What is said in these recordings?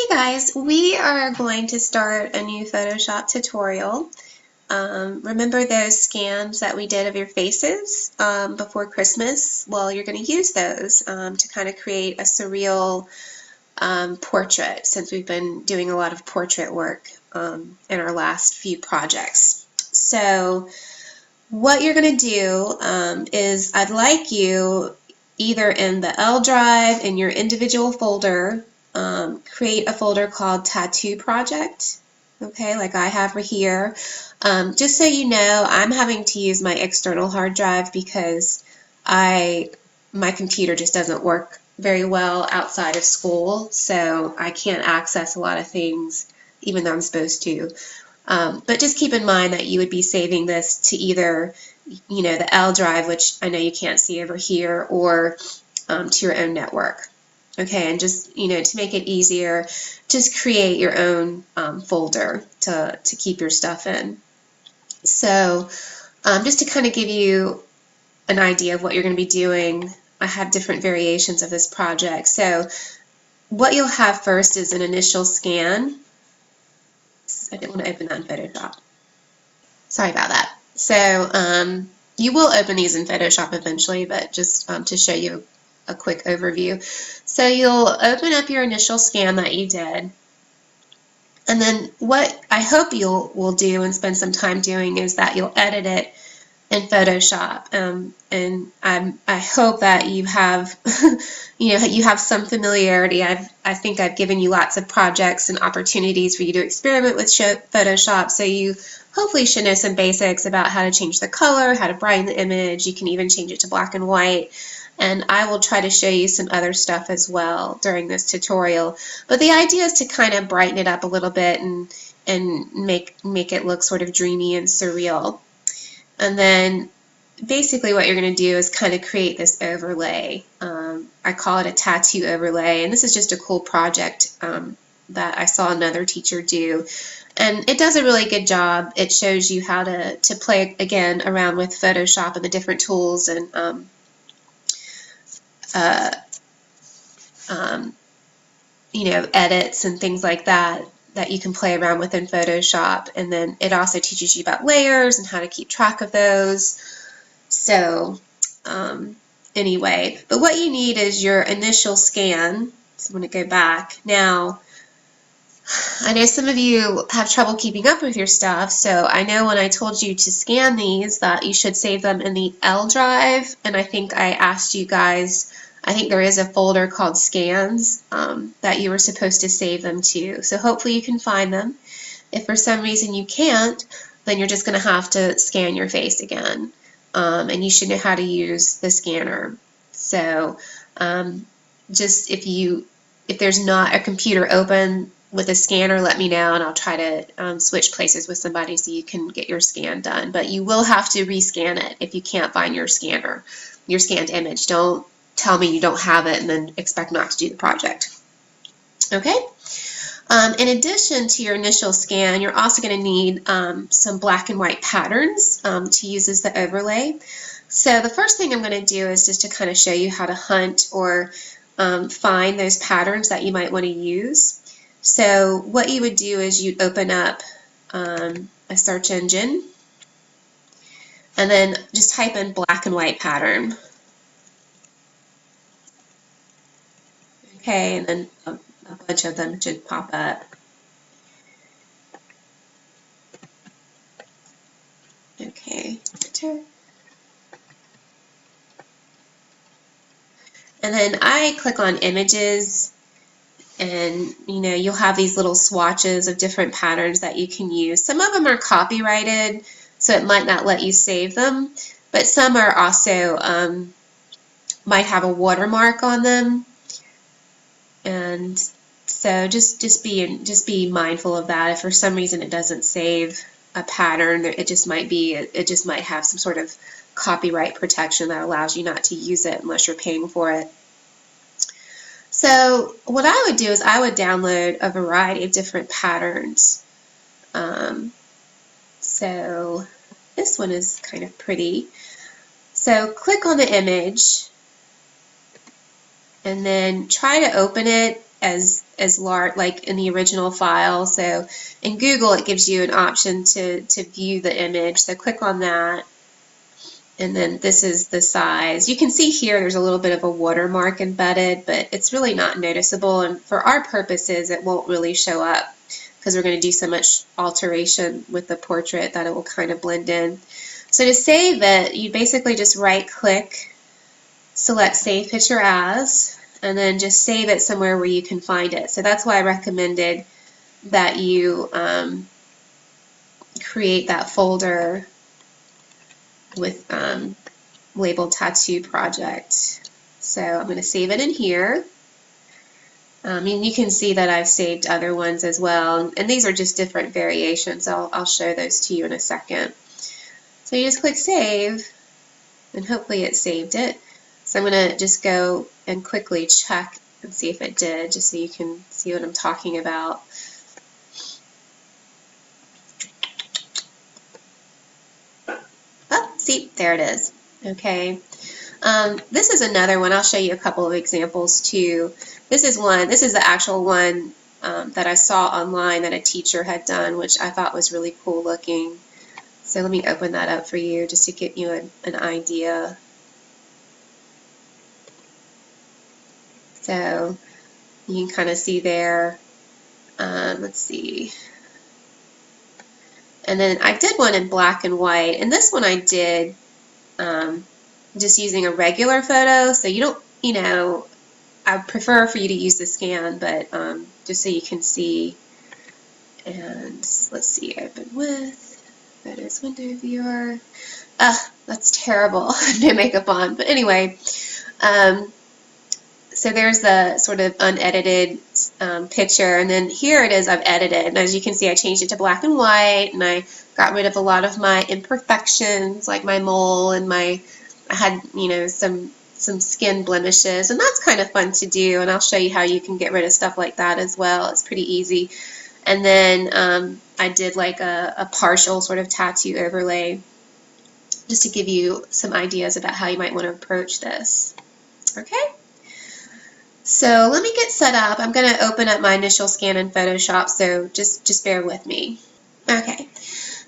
Hey guys, we are going to start a new Photoshop tutorial. Remember those scans that we did of your faces before Christmas? Well, you're going to use those to kind of create a surreal portrait, since we've been doing a lot of portrait work in our last few projects. So what you're going to do is I'd like you either in the L drive in your individual folder, create a folder called Tattoo Project, okay, like I have right here. Just so you know, I'm having to use my external hard drive because my computer just doesn't work very well outside of school, so I can't access a lot of things even though I'm supposed to. But just keep in mind that you would be saving this to either, the L drive, which I know you can't see over here, or to your own network. Okay, and just, to make it easier, just create your own folder to keep your stuff in. So just to kind of give you an idea of what you're going to be doing, I have different variations of this project. So what you'll have first is an initial scan. I didn't want to open that in Photoshop. Sorry about that. So you will open these in Photoshop eventually, but just to show you a quick overview. So you'll open up your initial scan that you did, and then what I hope will do and spend some time doing is that you'll edit it in Photoshop, and I hope that you have you have some familiarity. I think I've given you lots of projects and opportunities for you to experiment with Photoshop, so you hopefully should know some basics about how to change the color, how to brighten the image. You can even change it to black and white. And I will try to show you some other stuff as well during this tutorial. But the idea is to kind of brighten it up a little bit and make it look sort of dreamy and surreal. And then basically what you're going to do is kind of create this overlay. I call it a tattoo overlay, and this is just a cool project that I saw another teacher do. And it does a really good job. It shows you how to play, again, around with Photoshop and the different tools and edits and things like that you can play around with in Photoshop. And then it also teaches you about layers and how to keep track of those. So anyway, but what you need is your initial scan. So I'm going to go back. Now, I know some of you have trouble keeping up with your stuff, so I know when I told you to scan these that you should save them in the L drive, and I think I asked you guys, I think there is a folder called Scans that you were supposed to save them to. So hopefully you can find them. If for some reason you can't, then you're just going to have to scan your face again. And you should know how to use the scanner. So just if there's not a computer open with a scanner, let me know, and I'll try to switch places with somebody so you can get your scan done. But you will have to rescan it if you can't find your scanner, your scanned image. Don't tell me you don't have it and then expect not to do the project. Okay? In addition to your initial scan, you're also going to need some black and white patterns to use as the overlay. So the first thing I'm going to do is just to kind of show you how to hunt or find those patterns that you might want to use. So what you would do is you'd open up a search engine and then just type in black and white pattern. Okay, and then a bunch of them should pop up. Okay, enter. And then I click on images, and you'll have these little swatches of different patterns that you can use. Some of them are copyrighted, so it might not let you save them, but some are also might have a watermark on them. And so just be mindful of that. If for some reason it doesn't save a pattern, it just might have some sort of copyright protection that allows you not to use it unless you're paying for it. So what I would do is I would download a variety of different patterns. So this one is kind of pretty. So click on the image and then try to open it as large, like in the original file. So in Google, it gives you an option to view the image. So click on that. And then this is the size. You can see here there's a little bit of a watermark embedded, but it's really not noticeable. And for our purposes, it won't really show up because we're going to do so much alteration with the portrait that it will kind of blend in. So to save it, you basically just right-click, select Save Picture As, and then just save it somewhere where you can find it. So that's why I recommended that you create that folder with labeled Tattoo Project. So I'm going to save it in here. And you can see that I've saved other ones as well, and these are just different variations. I'll show those to you in a second. So you just click Save, and hopefully it saved it. So I'm going to just go and quickly check and see if it did, just so you can see what I'm talking about. Oh, see, there it is. Okay. This is another one. I'll show you a couple of examples too. This is the actual one that I saw online that a teacher had done, which I thought was really cool looking. So let me open that up for you just to give you an idea. So you can kind of see there. Let's see. And then I did one in black and white, and this one I did just using a regular photo. So you don't, I prefer for you to use the scan, but just so you can see. And let's see, open with photos window viewer. That's terrible. No makeup on, but anyway. So there's the sort of unedited picture, and then here it is, I've edited, and as you can see I changed it to black and white, and I got rid of a lot of my imperfections like my mole, and I had some skin blemishes, and that's kind of fun to do, and I'll show you how you can get rid of stuff like that as well. It's pretty easy. And then I did like a partial sort of tattoo overlay just to give you some ideas about how you might want to approach this. Okay? So let me get set up. I'm going to open up my initial scan in Photoshop, so just bear with me. Okay,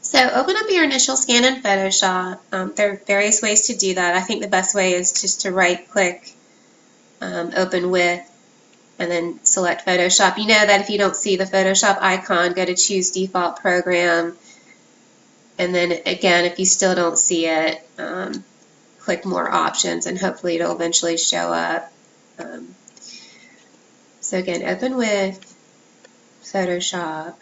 so open up your initial scan in Photoshop. There are various ways to do that. I think the best way is just to right-click, open with, and then select Photoshop. You know that if you don't see the Photoshop icon, go to Choose Default Program, and then again, if you still don't see it, click More Options, and hopefully it'll eventually show up. So again, open with Photoshop.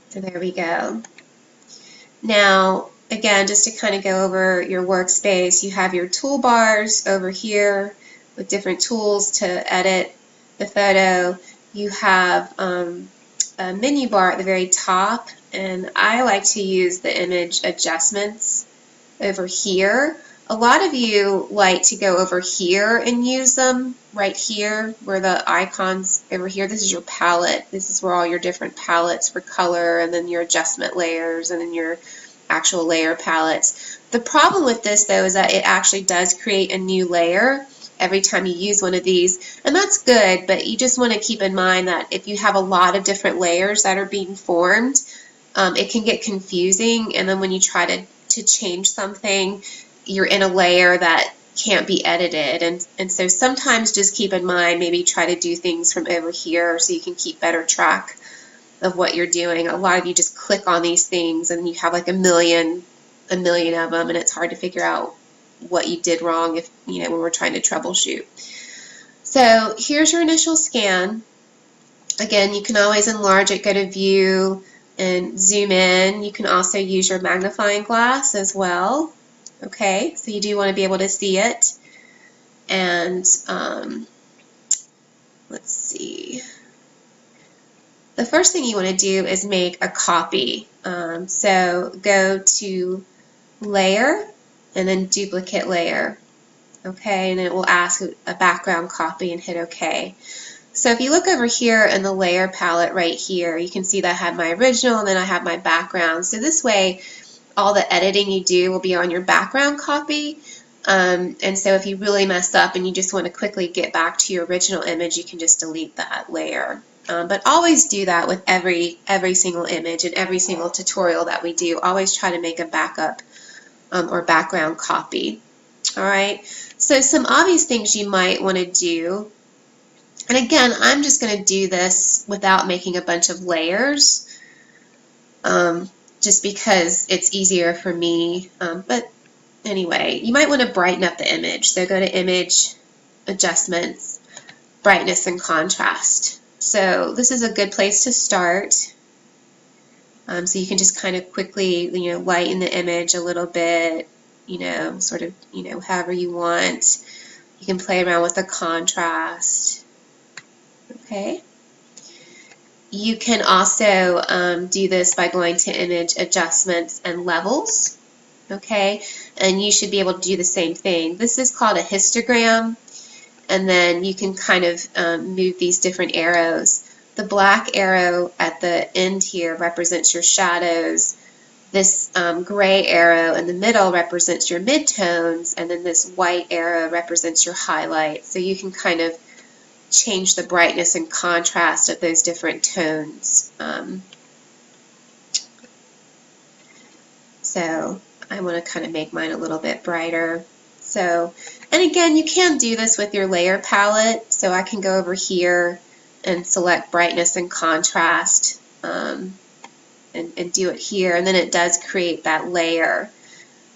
So there we go. Now, again, just to kind of go over your workspace, you have your toolbars over here with different tools to edit the photo. You have a menu bar at the very top, and I like to use the image adjustments over here. A lot of you like to go over here and use them right here where the icons over here. This is your palette. This is where all your different palettes for color, and then your adjustment layers, and then your actual layer palettes. The problem with this though is that it actually does create a new layer every time you use one of these, and that's good, but you just want to keep in mind that if you have a lot of different layers that are being formed, it can get confusing, and then when you try to change something, you're in a layer that can't be edited, and so sometimes just keep in mind, maybe try to do things from over here so you can keep better track of what you're doing. A lot of you just click on these things and you have like a million of them, and it's hard to figure out what you did wrong if when we're trying to troubleshoot. So here's your initial scan. Again, you can always enlarge it, go to View and zoom in. You can also use your magnifying glass as well. Okay, so you do want to be able to see it. And let's see. The first thing you want to do is make a copy. So go to Layer and then Duplicate Layer. Okay, and then it will ask a background copy and hit OK. So if you look over here in the layer palette right here, you can see that I have my original and then I have my background. So this way, all the editing you do will be on your background copy. And so if you really mess up and you just want to quickly get back to your original image, you can just delete that layer. But always do that with every single image and every single tutorial that we do. Always try to make a backup or background copy. All right, so some obvious things you might want to do, and again, I'm just going to do this without making a bunch of layers, just because it's easier for me, but anyway, you might want to brighten up the image. So go to Image, Adjustments, Brightness and Contrast. So this is a good place to start. So you can just kind of quickly, lighten the image a little bit, sort of, however you want. You can play around with the contrast. Okay. You can also do this by going to Image, Adjustments, and Levels. Okay, and you should be able to do the same thing. This is called a histogram, and then you can kind of move these different arrows. The black arrow at the end here represents your shadows. This gray arrow in the middle represents your midtones, and then this white arrow represents your highlights. So you can kind of change the brightness and contrast of those different tones. So I want to kind of make mine a little bit brighter. So, and again, you can do this with your layer palette. So I can go over here and select brightness and contrast and do it here. And then it does create that layer.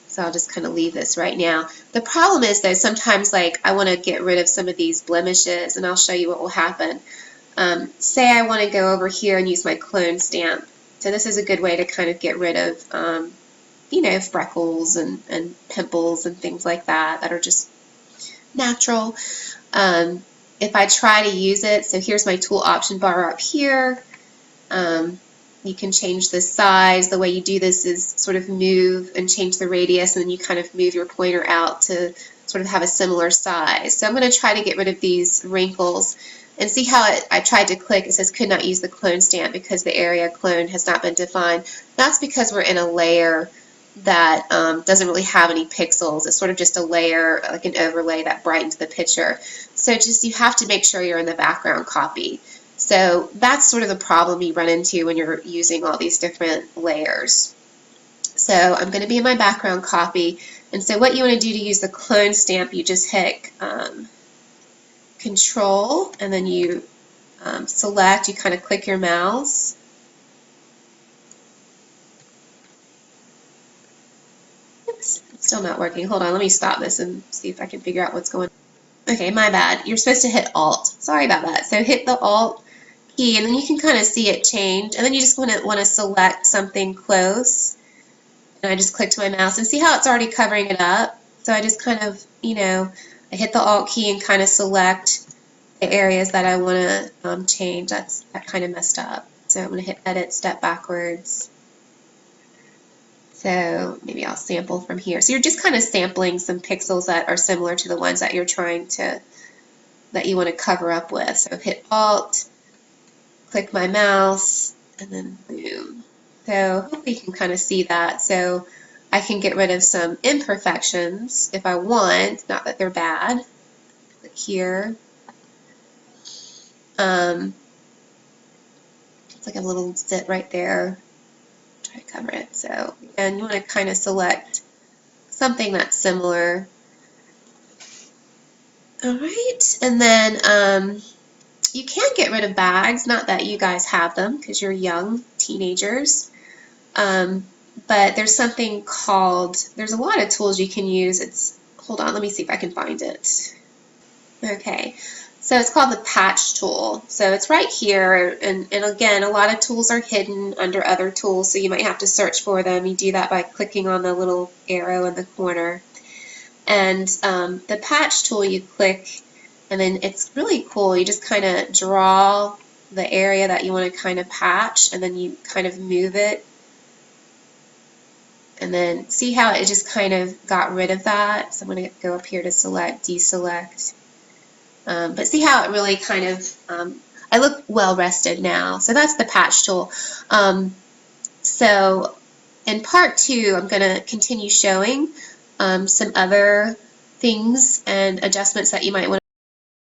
So I'll just kind of leave this right now. The problem is though, sometimes like I want to get rid of some of these blemishes, and I'll show you what will happen. Say I want to go over here and use my clone stamp. So this is a good way to kind of get rid of freckles and pimples and things like that are just natural. If I try to use it, so here's my tool option bar up here. You can change the size. The way you do this is sort of move and change the radius, and then you kind of move your pointer out to sort of have a similar size. So I'm going to try to get rid of these wrinkles. And see how I tried to click, it says could not use the clone stamp because the area clone has not been defined. That's because we're in a layer that doesn't really have any pixels. It's sort of just a layer, like an overlay that brightens the picture. So just you have to make sure you're in the background copy. So that's sort of the problem you run into when you're using all these different layers. So I'm going to be in my background copy, and so what you want to do to use the clone stamp, you just hit Control, and then you select, you kind of click your mouse. Oops, it's still not working. Hold on, let me stop this and see if I can figure out what's going on. Okay, my bad. You're supposed to hit Alt. Sorry about that. So hit the Alt key, and then you can kind of see it change, and then you just want to select something close. And I just clicked my mouse, and see how it's already covering it up? So I just kind of, I hit the Alt key and kind of select the areas that I want to change. That kind of messed up. So I'm going to hit Edit, Step Backwards. So maybe I'll sample from here. So you're just kind of sampling some pixels that are similar to the ones that you're that you want to cover up with. So hit Alt, click my mouse, and then boom. So hopefully you can kind of see that. So I can get rid of some imperfections if I want, not that they're bad. Click here. It's like a little zit right there. Try to cover it. So again, you want to kind of select something that's similar. Alright, and then you can get rid of bags, not that you guys have them because you're young teenagers. But there's something called, there's a lot of tools you can use. Hold on, let me see if I can find it. Okay, so it's called the patch tool. So it's right here, and again, a lot of tools are hidden under other tools, so you might have to search for them. You do that by clicking on the little arrow in the corner. And the patch tool, you click, and then it's really cool. You just kind of draw the area that you want to kind of patch, and then you kind of move it. And then see how it just kind of got rid of that. So I'm going to go up here to select, deselect. But see how it really kind of, I look well rested now. So that's the patch tool. So in part 2, I'm going to continue showing some other things and adjustments that you might want